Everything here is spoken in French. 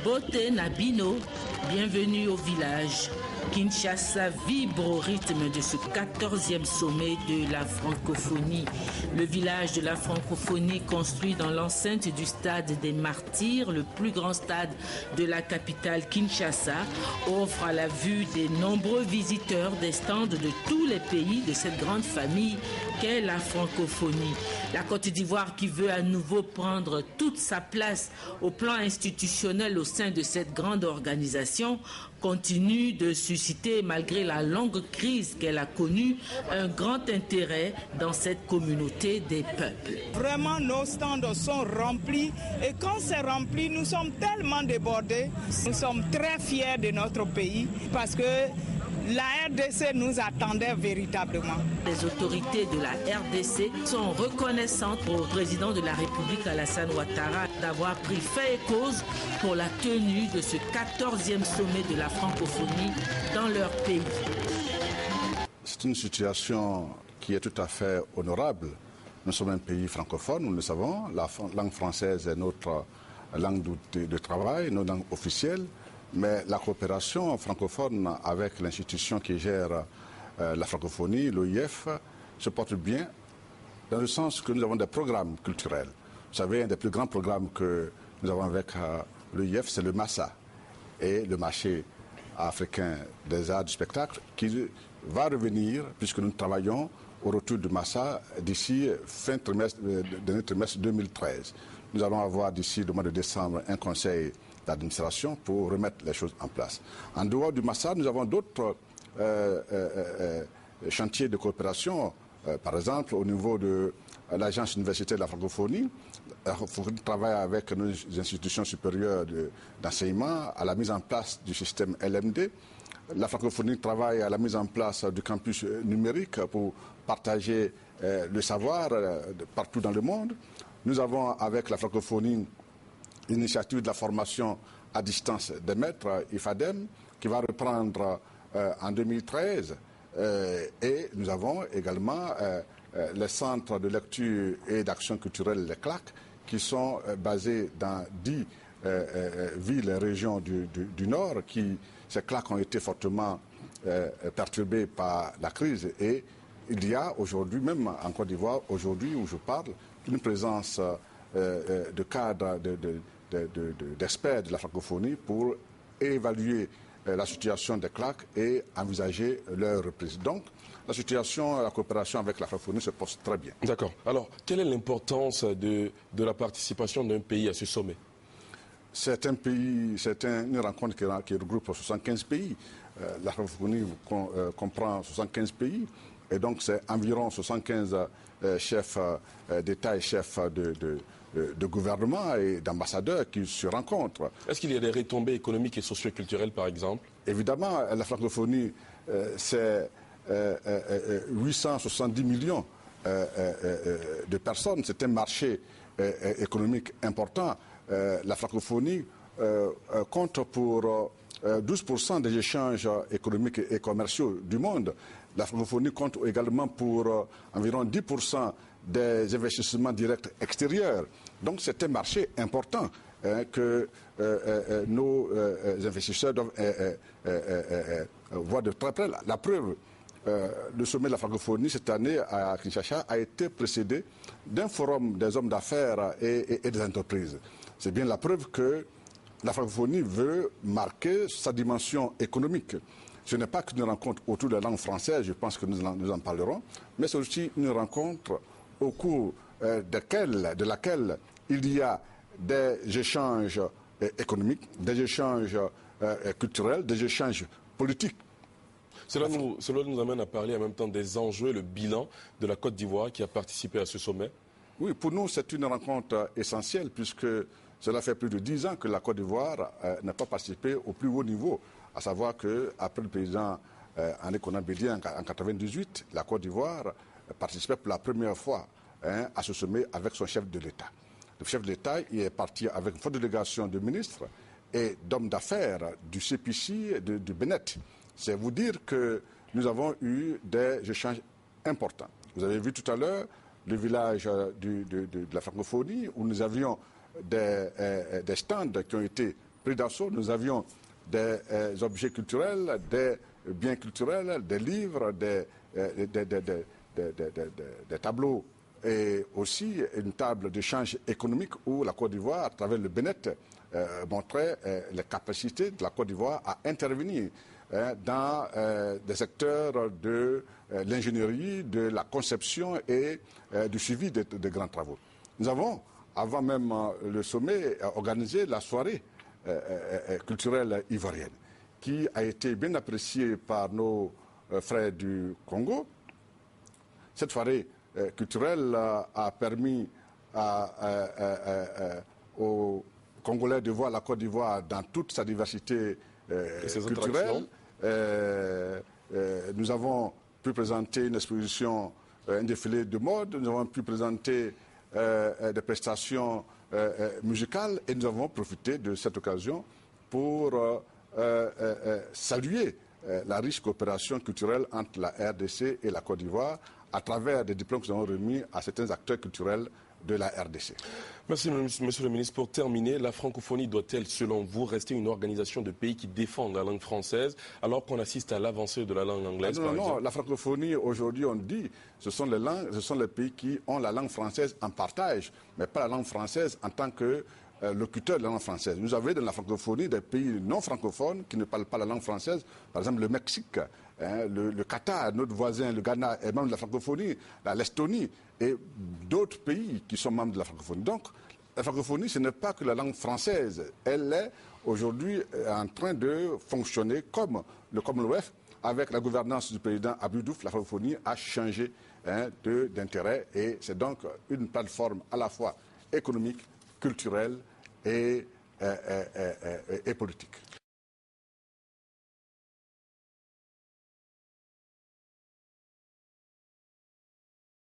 Mbote Nabino, bienvenue au village. Kinshasa vibre au rythme de ce 14e sommet de la francophonie. Le village de la francophonie, construit dans l'enceinte du stade des Martyrs, le plus grand stade de la capitale Kinshasa, offre à la vue des nombreux visiteurs des stands de tous les pays de cette grande famille qu'est la francophonie. La Côte d'Ivoire, qui veut à nouveau prendre toute sa place au plan institutionnel au sein de cette grande organisation, continue de susciter, malgré la longue crise qu'elle a connue, un grand intérêt dans cette communauté des peuples. Vraiment, nos stands sont remplis et quand c'est rempli, nous sommes tellement débordés. Nous sommes très fiers de notre pays parce que la RDC nous attendait véritablement. Les autorités de la RDC sont reconnaissantes au président de la République Alassane Ouattara d'avoir pris fait et cause pour la tenue de ce 14e sommet de la francophonie dans leur pays. C'est une situation qui est tout à fait honorable. Nous sommes un pays francophone, nous le savons. La langue française est notre langue de travail, notre langue officielle. Mais la coopération francophone avec l'institution qui gère la francophonie, l'OIF, se porte bien dans le sens que nous avons des programmes culturels. Vous savez, un des plus grands programmes que nous avons avec l'OIF, c'est le MASSA et le marché africain des arts du spectacle qui va revenir puisque nous travaillons au retour du MASSA d'ici fin dernier trimestre 2013. Nous allons avoir d'ici le mois de décembre un conseil d'administration pour remettre les choses en place. En dehors du MASSA, nous avons d'autres chantiers de coopération. Par exemple, au niveau de l'Agence universitaire de la francophonie, il travaille avec nos institutions supérieures d'enseignement à la mise en place du système LMD. La francophonie travaille à la mise en place du campus numérique pour partager le savoir partout dans le monde. Nous avons avec la francophonie l'initiative de la formation à distance des maîtres, IFADEM, qui va reprendre en 2013. Et nous avons également les centres de lecture et d'action culturelle, les CLAC, qui sont basés dans 10 villes et régions du Nord. Ces CLAC ont été fortement perturbés par la crise. Et il y a aujourd'hui, même en Côte d'Ivoire, aujourd'hui où je parle, une présence de cadres, d'experts de la francophonie pour évaluer la situation des CLAC et envisager leur reprise. Donc, la situation, la coopération avec la francophonie se pose très bien. D'accord. Alors, quelle est l'importance de la participation d'un pays à ce sommet? C'est un pays, c'est une rencontre qui regroupe 75 pays. La francophonie comprend 75 pays. Et donc, c'est environ 75 chefs d'État et chefs de gouvernement et d'ambassadeurs qui se rencontrent. Est-ce qu'il y a des retombées économiques et socio-culturelles, par exemple? Évidemment, la francophonie, c'est 870 millions de personnes. C'est un marché économique important. La francophonie compte pour 12% des échanges économiques et commerciaux du monde. La francophonie compte également pour environ 10% des investissements directs extérieurs. Donc c'est un marché important que nos investisseurs doivent voir de très près. La preuve, le sommet de la francophonie cette année à Kinshasa a été précédé d'un forum des hommes d'affaires et des entreprises. C'est bien la preuve que la francophonie veut marquer sa dimension économique. Ce n'est pas qu'une rencontre autour de la langue française, je pense que nous en parlerons, mais c'est aussi une rencontre au cours de laquelle il y a des échanges économiques, des échanges culturels, des échanges politiques. Cela nous amène à parler en même temps des enjeux et le bilan de la Côte d'Ivoire qui a participé à ce sommet. Oui, pour nous, c'est une rencontre essentielle puisque cela fait plus de 10 ans que la Côte d'Ivoire n'a pas participé au plus haut niveau. À savoir qu'après le président André Konan Bédié en 1998, la Côte d'Ivoire participait pour la première fois à ce sommet avec son chef de l'État. Le chef de l'État il est parti avec une forte délégation de ministres et d'hommes d'affaires du CPC et du Bénin. C'est vous dire que nous avons eu des échanges importants. Vous avez vu tout à l'heure le village de la francophonie où nous avions des stands qui ont été pris d'assaut. Nous avions des objets culturels, des biens culturels, des livres, des tableaux et aussi une table d'échange économique où la Côte d'Ivoire, à travers le Bénin, montrait les capacités de la Côte d'Ivoire à intervenir dans des secteurs de l'ingénierie, de la conception et du suivi de grands travaux. Nous avons, avant même le sommet, organisé la soirée culturelle ivoirienne, qui a été bien appréciée par nos frères du Congo. Cette soirée culturelle a permis aux Congolais de voir la Côte d'Ivoire dans toute sa diversité culturelle. Nous avons pu présenter une exposition, un défilé de mode, nous avons pu présenter des prestations musicales et nous avons profité de cette occasion pour saluer la riche coopération culturelle entre la RDC et la Côte d'Ivoire à travers des diplômes que nous avons remis à certains acteurs culturels de la RDC. Merci, Monsieur le ministre. Pour terminer, la francophonie doit-elle, selon vous, rester une organisation de pays qui défendent la langue française alors qu'on assiste à l'avancée de la langue anglaise? Non, la francophonie, aujourd'hui, on dit, ce sont les pays qui ont la langue française en partage, mais pas la langue française en tant que locuteur de la langue française. Nous avons dans la francophonie des pays non francophones qui ne parlent pas la langue française, par exemple le Mexique, le Qatar, notre voisin, le Ghana est membre de la francophonie, l'Estonie et d'autres pays qui sont membres de la francophonie. Donc, la francophonie, ce n'est pas que la langue française. Elle est aujourd'hui en train de fonctionner comme le Commonwealth. Avec la gouvernance du président Abdou Diouf, la francophonie a changé d'intérêt et c'est donc une plateforme à la fois économique, culturelle et politique.